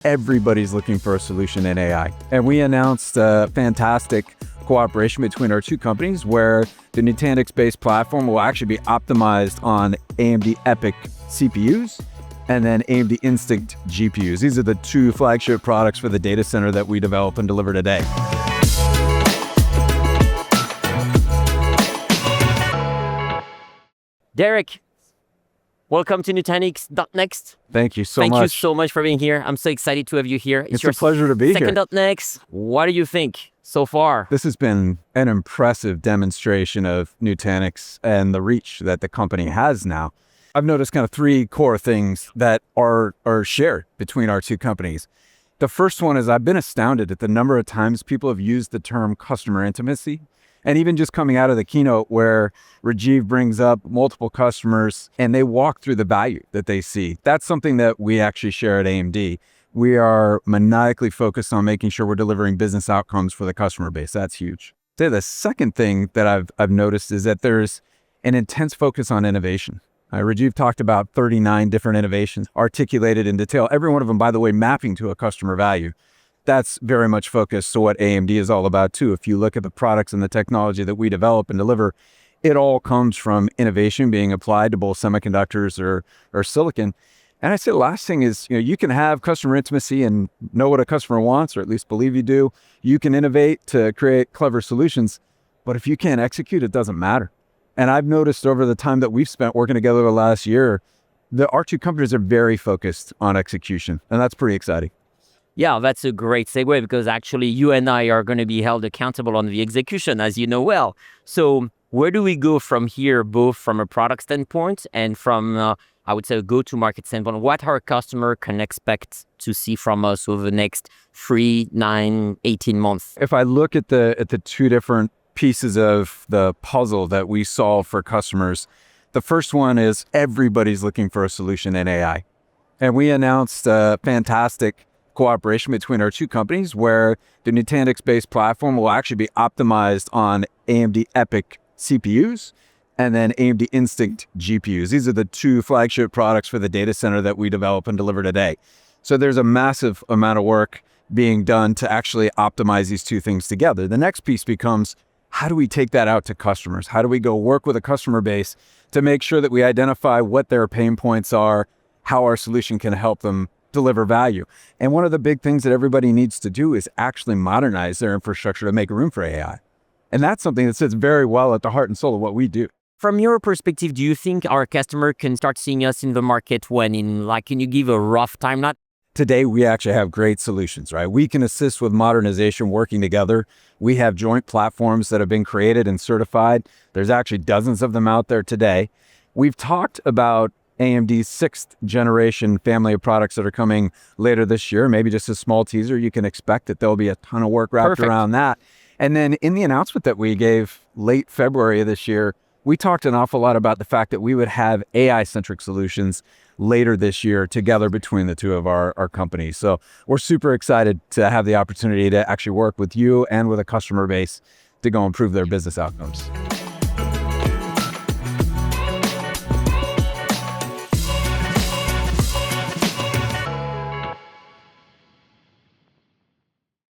Everybody's looking for a solution in AI. And we announced a fantastic cooperation between our two companies where the Nutanix-based platform will actually be optimized on AMD EPYC CPUs and then AMD Instinct GPUs. These are the two flagship products for the data center that we develop and deliver today. Derek, welcome to Nutanix.next. Thank you so much. Thank you so much for being here. I'm so excited to have you here. It's a pleasure to be here. Second .next. What do you think so far? This has been an impressive demonstration of Nutanix and the reach that the company has now. I've noticed kind of three core things that are shared between our two companies. The first one is I've been astounded at the number of times people have used the term customer intimacy. And even just coming out of the keynote where Rajiv brings up multiple customers and they walk through the value that they see. That's something that we actually share at AMD. We are maniacally focused on making sure we're delivering business outcomes for the customer base. That's huge. The second thing that I've noticed is that there's an intense focus on innovation. Rajiv talked about 39 different innovations articulated in detail, every one of them, by the way, mapping to a customer value. That's very much focused to what AMD is all about too. If you look at the products and the technology that we develop and deliver, it all comes from innovation being applied to both semiconductors or silicon. And I'd say the last thing is, you can have customer intimacy and know what a customer wants, or at least believe you do. You can innovate to create clever solutions, but if you can't execute, it doesn't matter. And I've noticed over the time that we've spent working together the last year, our two companies are very focused on execution, and that's pretty exciting. Yeah, that's a great segue because actually you and I are going to be held accountable on the execution, as you know well. So where do we go from here, both from a product standpoint and from, I would say, a go-to-market standpoint? What our customer can expect to see from us over the next 3, 9, 18 months? If I look at the two different pieces of the puzzle that we solve for customers, the first one is everybody's looking for a solution in AI. And we announced a fantastic cooperation between our two companies where the Nutanix-based platform will actually be optimized on AMD EPYC CPUs and then AMD Instinct GPUs. These are the two flagship products for the data center that we develop and deliver today. So there's a massive amount of work being done to actually optimize these two things together. The next piece becomes, how do we take that out to customers? How do we go work with a customer base to make sure that we identify what their pain points are, how our solution can help them deliver value? And one of the big things that everybody needs to do is actually modernize their infrastructure to make room for AI. And that's something that sits very well at the heart and soul of what we do. From your perspective, do you think our customer can start seeing us in the market when can you give a rough timeline? Today, we actually have great solutions, right? We can assist with modernization working together. We have joint platforms that have been created and certified. There's actually dozens of them out there today. We've talked about AMD's 6th generation family of products that are coming later this year. Maybe just a small teaser. You can expect that there'll be a ton of work wrapped around that. And then in the announcement that we gave late February of this year, we talked an awful lot about the fact that we would have AI-centric solutions later this year together between the two of our companies. So we're super excited to have the opportunity to actually work with you and with a customer base to go improve their business outcomes.